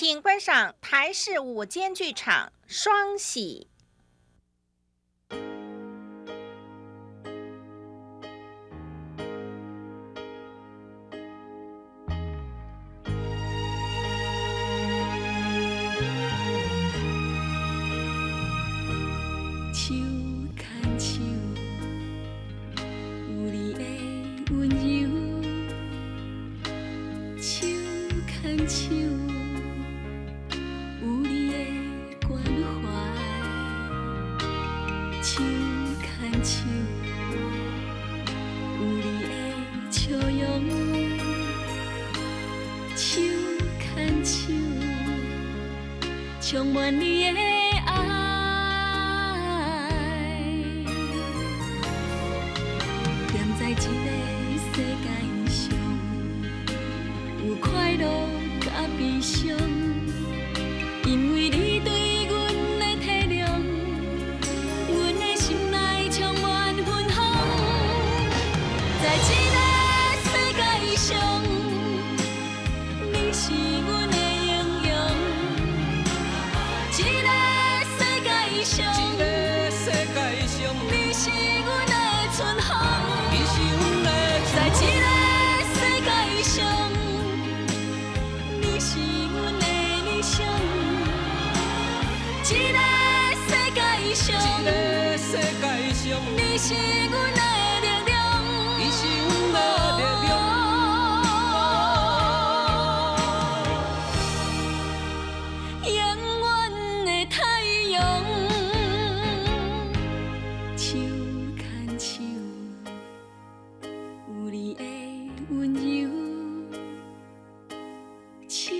请观赏台视午间剧场《双喜》。手牵手，有你的温柔。手牵手，有你的关怀。手牵手，有你的笑容。手牵手，充满你的爱。在一个世界上，有快乐甲悲伤，因为你对阮的体谅，阮的心内充满芬芳。在这个世界上，你是阮的英雄。这个世界上，你是阮的春风。在这个世界上，你是阮的理想。这个世界上，你是阮的力量。永远的太阳。手牵手。有你的温柔，手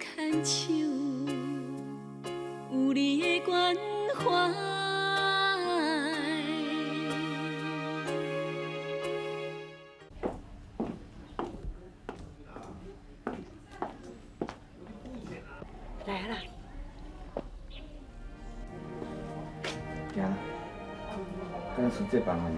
牵手，有你的关怀。来啦！行啦，敢是这帮啊呢？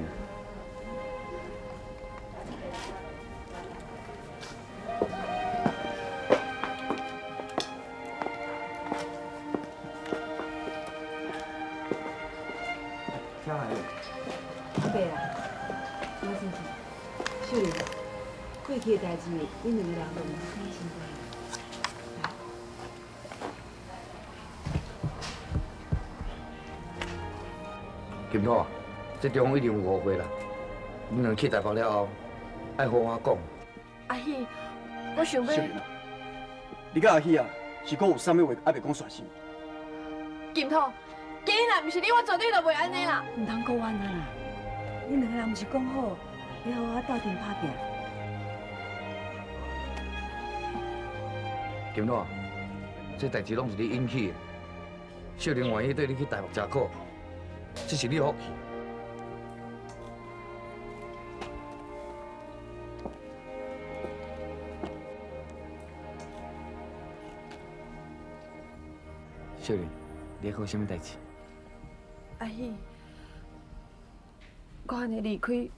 啥来着？阿伯啊，我先生，秀玲，过去的代志，恁两个人都唔开心过。金土啊，这中午一定有误会啦。你两去台北了后，爱好我讲。阿喜，我想要。秀玲啊，你甲阿喜啊，是讲有啥物话还袂讲煞心？金土，今日若不是你，我绝对就袂安尼啦。唔通讲安那啦，恁两个人唔是讲好要和我斗阵打拼？金土啊，这代志拢是你引起的。秀玲愿意缀你去台北吃苦，这是你福气。秀玲，你还有啥物代志？阿喜，我安尼离开，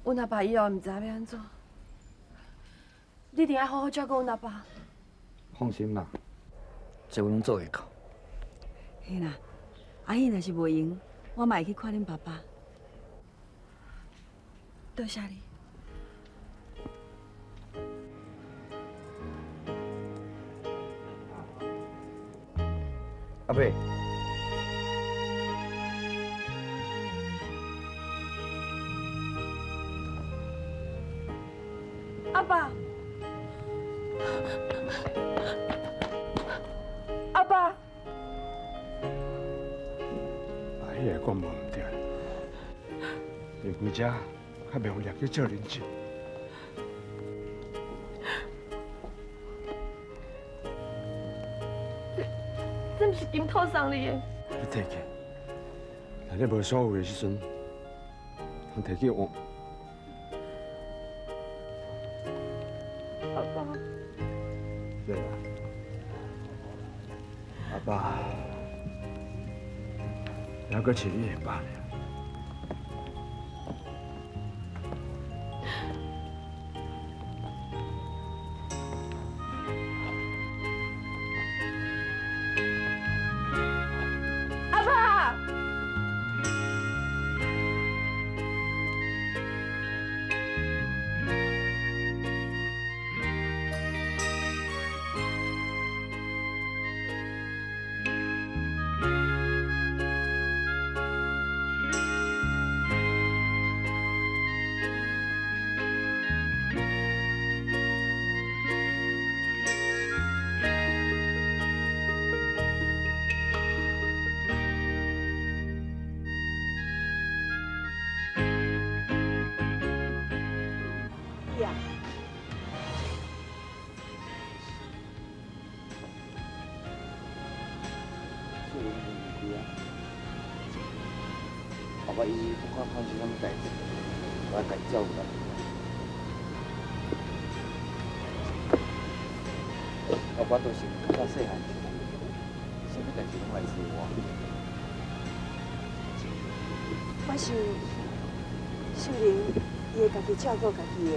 阮阿爸以后唔知要安怎。你一定要好好照顾阮阿爸。放心啦，这我拢做会到。嘿啦，阿姨若是袂用，我嘛会去看恁爸爸。多谢你。阿伯，阿爸，阿爸，阿姨会讲无唔对，因为遮较袂用掠去做人质。这不是金土送你的。你摕去，若你无所有的时阵，通摕去换。阿爸，对啦，阿爸，还阁是你的爸呢。个人离开啊。后摆伊不管发生啥物代志，我要家己照顾他。我都是较细汉时，啥物代志拢来找我。我想秀玲伊会家己照顾家己的。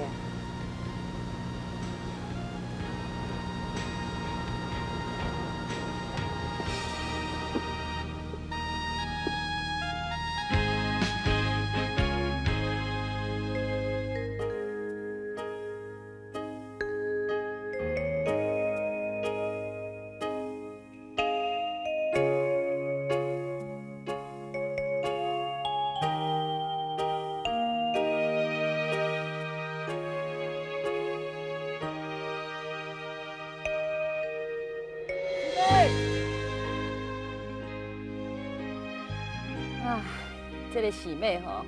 这个师妹吼，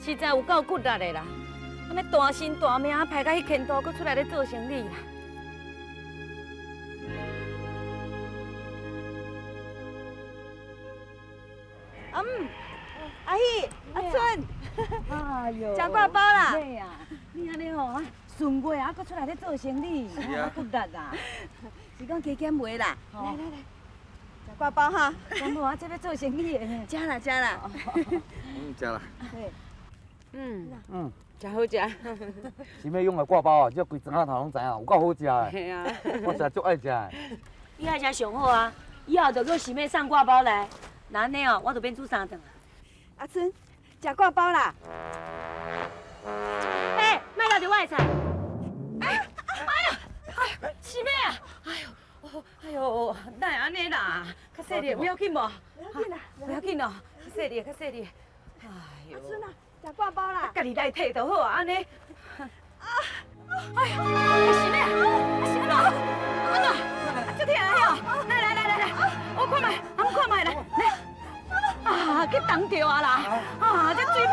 实在有够骨力的啦！安尼大身大命，排到迄前途，搁出来咧做生意啦。阿喜、阿春，哎呦，吃挂包啦！妹啊，你安尼吼，顺月啊，搁出来咧做生意，有骨力啦。是讲加减卖啦。来来来，吃挂包哈。咁好啊，这要做生意的。吃啦吃啦。食啦。真好食。师妹用的挂包啊，这规庄仔头拢知影，有够好食的。系啊。我实在足爱食的。你爱食上好啊，以后就叫师妹送挂包来，那安尼哦，我就免煮三顿啊。阿春，吃挂包啦。哎，卖到就我的菜。师妹啊！哎呦，哪会安尼啦？较细粒，不要紧无？不要紧啦，不要紧哦，较细粒，较细粒。哎呦，阿春啊，吃挂包啦。家己来摕就好啊，安尼。哎呦，师妹啊，是安怎？安怎？足疼的哦！来，我看卖，我看卖来。啊，去冻着啊啦！啊，这水皮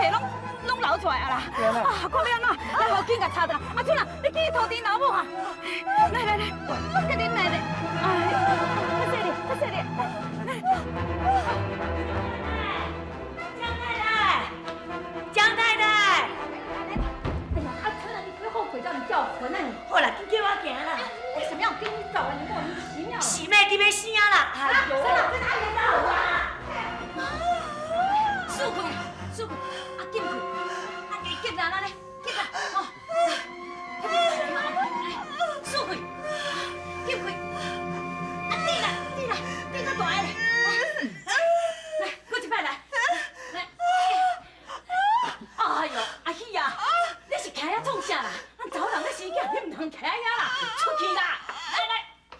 拢流出来啊啦！啊，看要安怎？来，好紧甲擦掉。阿春啊，你记涂地老母啊！来，赶紧来咧！哎，较细粒。江太太，哎呀，阿春啊，你不要后悔叫你叫春啊！好啦，紧叫我行啦！为什么要跟你走啊？你莫名其妙！师妹，你要死啦！哎呦，在哪里走啊？输开，啊，进去，啊，进啦，咱咧，进啦，哦，输开，进开，啊，对啦，对个大个咧，来，搁一摆来，哎呦，阿喜啊，你是徛遐创啥啦？咱查某人咧生囝，你唔通徛遐啦，出去啦！来，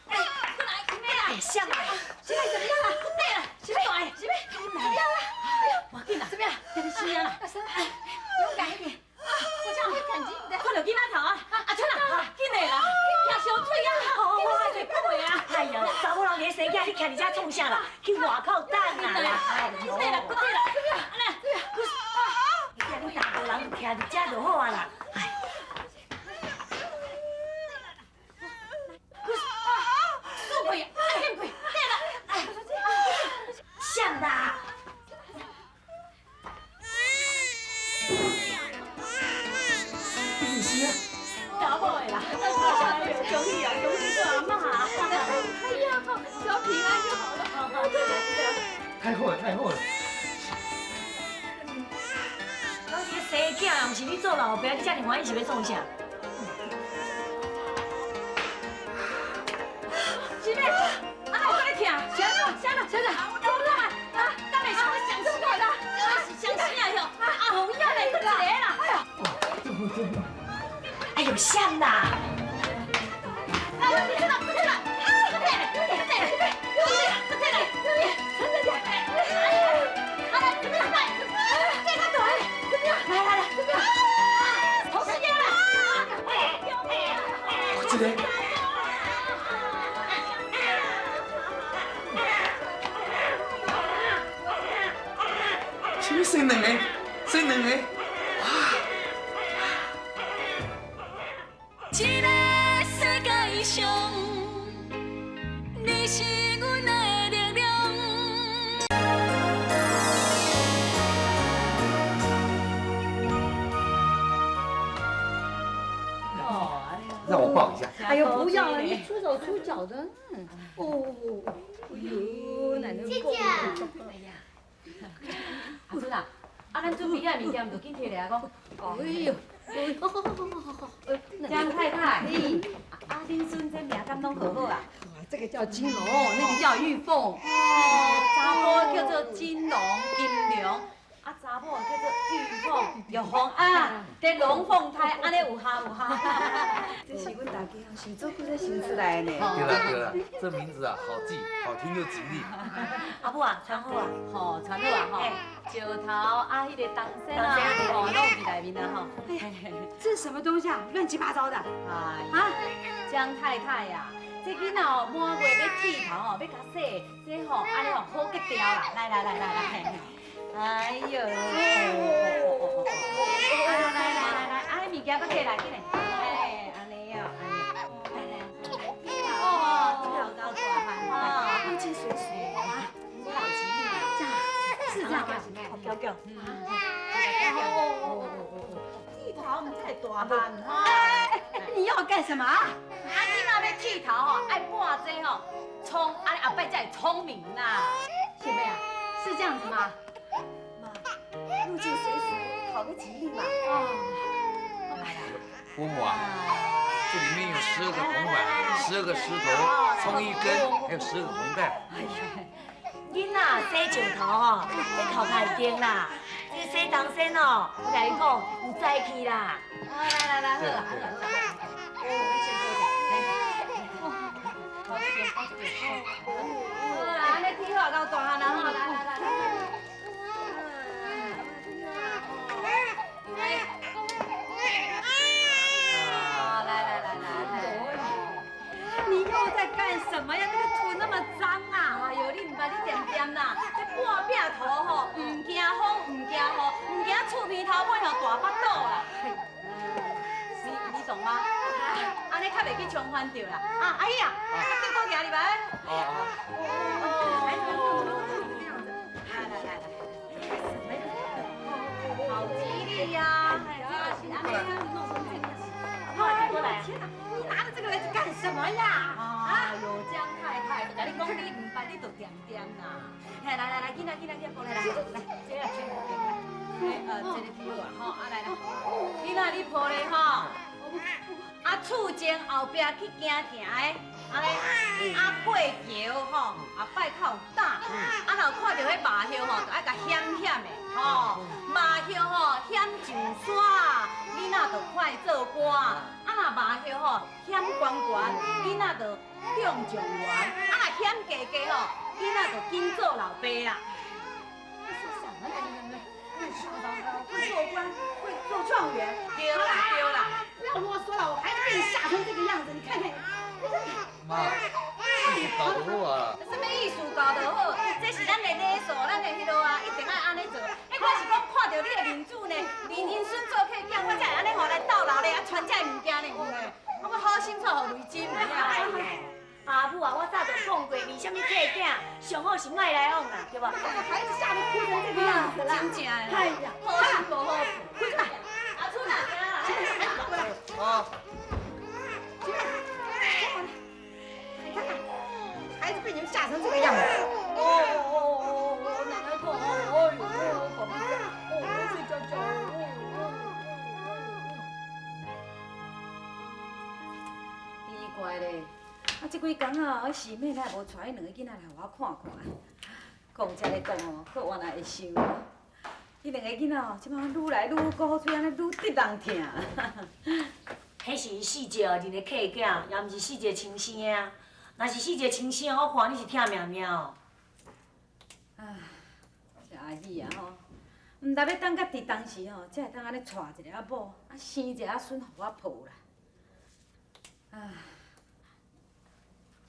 过来，师妹啦，像啊，师妹怎么样啦？对啦，师妹大个，师妹，怎么样啦？我紧啦，怎么样？给你死啊啦！勇敢一点，我这样会感激你的。看到囡仔头啊，阿春啊，紧来啦，听小嘴啊，我最不会啊。哎呀，查某人咧生囝，你徛伫遮创啥啦？去外口等啊啦！对啦，对啦，怎么样？安尼，你大个人徛伫遮就好啊啦。输开，进开，对啦，像啦。查某的啦，恭喜啊，恭喜做阿妈啊！哎呀，只要平安就好了。太好了！咱这生囝，毋是你做老爸，你遮尔欢喜是要创啥？师妹，啊，我跟你听，啥子？做啥啊？啊，等下我想死啦！想死啊哟！啊，红叶嘞，搁一个啦！哎呦，像啦！来，你去哪？快点来！快点来！怎么样？这个短，怎么样？来，怎么样？好死呀！救命啊！这个。生两个，哇！这个世界上，你是阮的力量。抱一下。哎呦，不要了，你出手出脚的。哦，哎呦，奶奶姐姐。哎呀，阿春啊，啊，咱准备遐物件，就紧摕来讲。哎呦，好。江太太，啊，恁孙这名敢拢好好啊？这个叫金龙，那个叫玉凤。哦，查甫叫做金龙、金龙。啊，查某叫做玉凤、玉凤啊，这龙凤胎，安尼有哈有哈。这是阮大家想做几才想出来的呢。对了，这名字啊好记，好听又吉利。阿母啊，传好啊，吼，传好啊，吼。石头啊，迄个东山啊，吼，拢有伫内面啊，吼。这是什么东西啊？乱七八糟的。啊，江太太呀，这囡仔哦，满月要剃头哦，要甲洗，这吼安尼哦好结条啦，来。哎呦，来，啊，迄物件搁摕来，紧嘞，哎，安尼哦，哦，好高大汉，风清水水，好吉利，是这样，叫，剃头唔才大汉哈，你要干什么？啊，囡仔要剃头吼，爱抹这吼葱，安尼后摆才会聪明啦，是妹啊？是这样子吗？入境随俗，讨个吉利嘛。伯母啊，这里面有12个红碗，12个石头，葱1根，还有12个红蛋。囡仔洗石头吼，这头壳会顶啦。这洗东西哦，我甲你讲有早起啦。来，好啦。哦，先坐这边，靠这边。好啦，安尼剃好够大汉啦吼，来。你又在干什么呀？那个土那么脏啊！哎呦，你唔捌你点点啦？这半壁土吼，唔惊风，唔惊雨，唔惊厝边头尾吼大巴肚啦。你懂吗？安尼较袂去冲翻着啦。啊，阿姨啊，这多行入来。好吉利呀！过来，你拿着这个来干什么呀？啊，有江太太，我跟你讲，你唔捌你就点点啦。来，紧来，过来，这个全部给来。这个皮啊，吼，啊来，你那你抱咧吼，啊厝前后壁去行行的，安尼，啊过桥吼，啊拜靠打，啊若看到迄麻叶吼，就爱甲险险的，吼，麻叶吼险上山，囡仔就快做官，啊若麻叶吼险悬悬，囡仔就中状元，啊若险低低吼，囡仔就紧做老爸啦。你说什么呢？会做官，会做状元，对啦。不要啰嗦了，我孩子被你吓成这个样子，你看看。妈，艺术搞得好啊！什么艺术搞得好？这是咱的礼数，咱的迄落啊，一定爱安尼做。我是讲看到你的面子呢，连因孙做客囝，我才会安尼互来斗老咧，啊传这物件呢。我好心错互雷金阿母啊，我早就讲过，为什么客囝上好是莫来往啦，对吧？孩子吓得哭成这个样子了。真正的。哎呀，好心不好，快出来！阿春啊，过来。啊。你看看，孩子被你们吓成这个样子。奶奶痛，哎呦，宝贝子，睡觉。奇怪咧，啊，这几天啊，我师妹哪无带迄2个囡仔来互我看看。讲才咧讲哦，可原来会想哦，迄2个囡仔哦，即摆愈来愈高，嘴安尼愈得人疼。迄是四节认的客囝，也毋是四节亲生啊。若是四节亲生，我看你是疼命命哦。唉，这阿姨啊吼，毋但要等甲伫当时吼，才会当安尼带一个仔某，啊生一个仔孙互我抱啦。唉，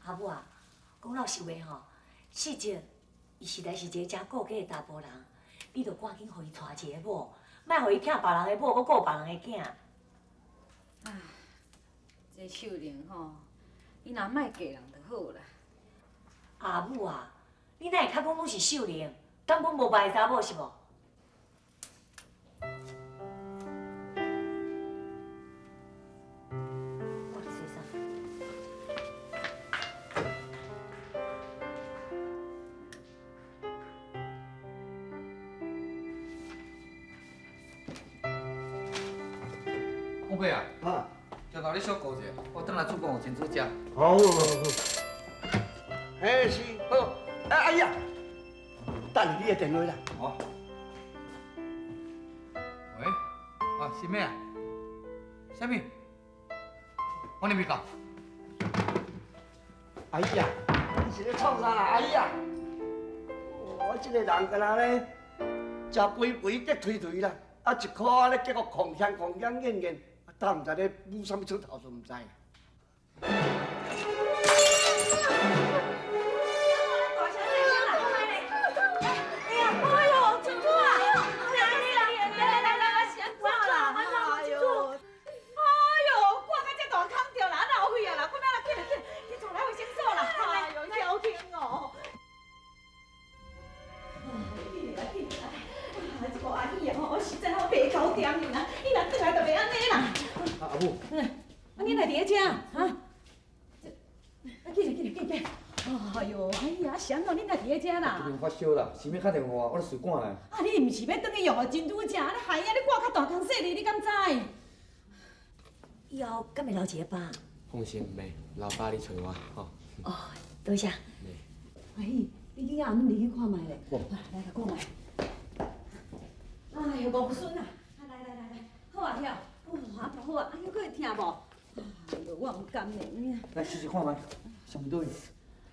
阿母啊，讲老实话吼，四节伊实在是一个真顾家的查甫人，你着赶紧互伊带一个某，莫互伊疼别人的某，搁顾别人的囝。唉，这秀玲吼，伊若莫嫁人就好啦。阿母啊，你哪会较讲拢是秀玲？敢阮无歹查某是无？我去洗衫。伯啊，啊，就拿你小顾者，我等来煮饭互真主食。好，嘿是好，阿姨啊，等你的电话啦。好。喂，啊，是咩啊？啥物？我哩未到。阿姨啊，你是咧创啥啦？阿姨啊，我这个人干那咧，食肥肥得推推啦，啊一箍啊咧结果狂香艳艳，但唔知咧舞啥物出头就唔知。阿母，你来伫咧啊？进来。哎呦，哎呀，谁哦？你来伫咧遮啦？这边发烧啦，是要打电话，我咧随赶来。啊，你毋是要转去用互真拄食？你害啊！你挂较大工细哩，你敢知？以后敢会留一个爸？放心，袂，老爸你找我吼。哦，多谢。哎，你今仔暗入去看卖咧？来甲讲卖。哎呦，五孙啊！来，好啊，晓。哦，啊好啊，哎呦，佫会疼无？哎呦，我唔甘呢。来试试看卖，上对。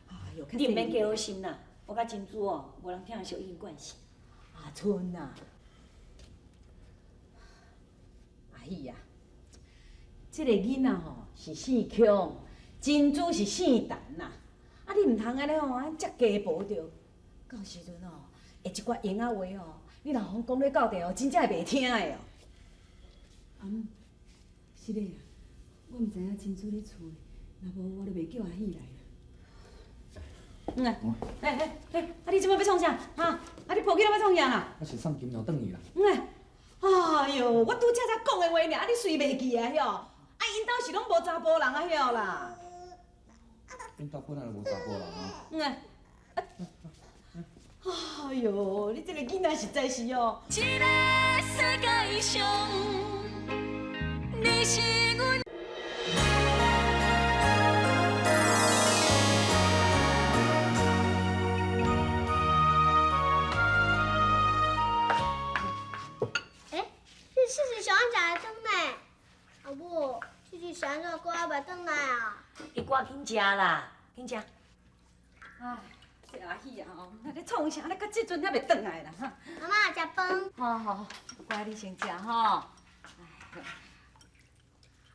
哎呦，你毋免加好心啦，我甲真珠哦，无人听小因关系。阿春啊，阿姨啊，这个囡仔吼是姓强，真珠是姓陈呐。啊，你唔通安尼吼，遮家暴着，到时阵吼，会一寡闲仔话吼，你老公讲你到地哦，真正会袂听的哦。是嘞啊，我毋知影真珠咧厝诶，若无我就袂叫阿喜来啦。啊！你即摆要创啥？哈？啊！你抱起来要创啥啦？我是送金鸟转去啦。哎呦，我拄则才讲的话尔，啊！你随袂记啊？晓？啊！因兜是拢无查甫人啊？晓啦？因兜本来就无查甫人啊。哎呦，你这个囡仔实在是哦。这个世界上，你是阮。是小安才来转呢，阿母，这是啥子哥还袂转来啊？你赶紧食啦，紧食。哎，这阿喜啊吼，那咧创啥？咧到这阵还袂转来啦哈？妈妈食饭。好，乖，你先食吼。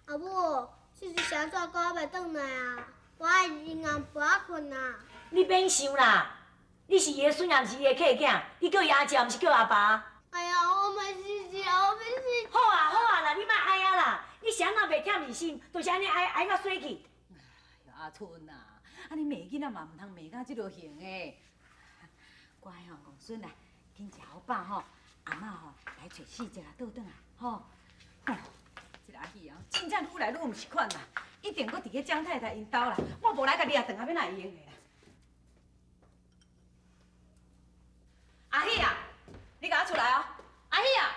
阿母，这是啥子哥还袂转来啊？我爱银行陪我困啊。你免想啦，你是伊的孙，也毋是伊的客囝，你叫伊阿姐，毋是叫阿爸。哎呀，我要死啊！我要死！好啊啦，你莫哀啊啦，你谁若袂忝你心，就是安尼哀到死去。哎呦，阿春啊，啊你骂囡仔嘛毋通骂到即落形的。乖吼，公孙来，紧食好饱吼，阿嬷吼来找四只倒转来，吼。哦，这个阿喜啊，真正愈来愈毋是款啦，一定搁伫个江太太因兜啦，我无来甲掠断啊，要哪会用的啦？阿喜啊！你甲我出来哦，阿喜啊，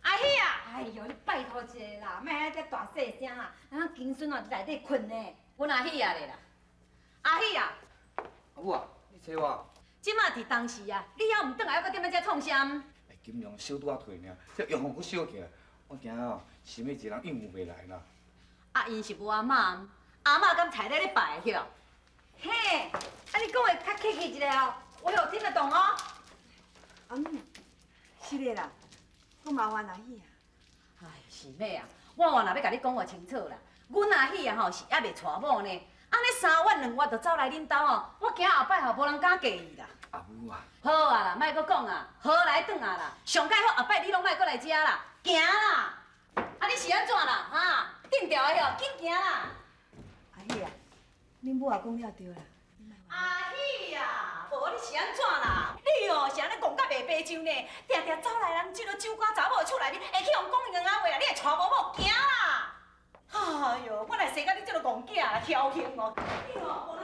阿喜啊！哎呦，你拜托一下啦，莫安遮大细声啦，咱金孙哦伫内底困呢。阮阿喜啊咧啦，阿喜啊！阿母啊，你找我？即马伫当时啊，你还毋转来，我搁踮咧遮创啥？金龙小拄仔退尔，这药方佫烧起来，我惊哦，想要一个人应付袂来啦。啊，因是无阿嬷，阿嬷敢菜咧拜晓？嘿，啊你讲话较客气一下哦，我有听得懂哦。是的啦，我麻烦阿喜啊。哎，是咩啊？我若要甲你讲话清楚啦，阮阿喜啊吼是还袂娶某呢，安尼3月2月就走来恁兜吼，我惊后摆吼无人敢嫁伊啦。阿母啊，好啊啦，莫阁讲啊，好来转啊啦，上盖好后摆你拢莫阁来遮啦，行啦。啊你是安怎啦？哈，定调的吼，紧行啦。阿喜啊，恁母也讲了对啦。阿喜呀，无你是安怎啦？你哦是安尼戆甲袂白癢呢，定定走来咱即个酒馆查某的厝内面，会去互讲硬仔话啦，你会娶某某，行啦！哎呦，我来生甲你即个戆囝，侥幸哦！你哦无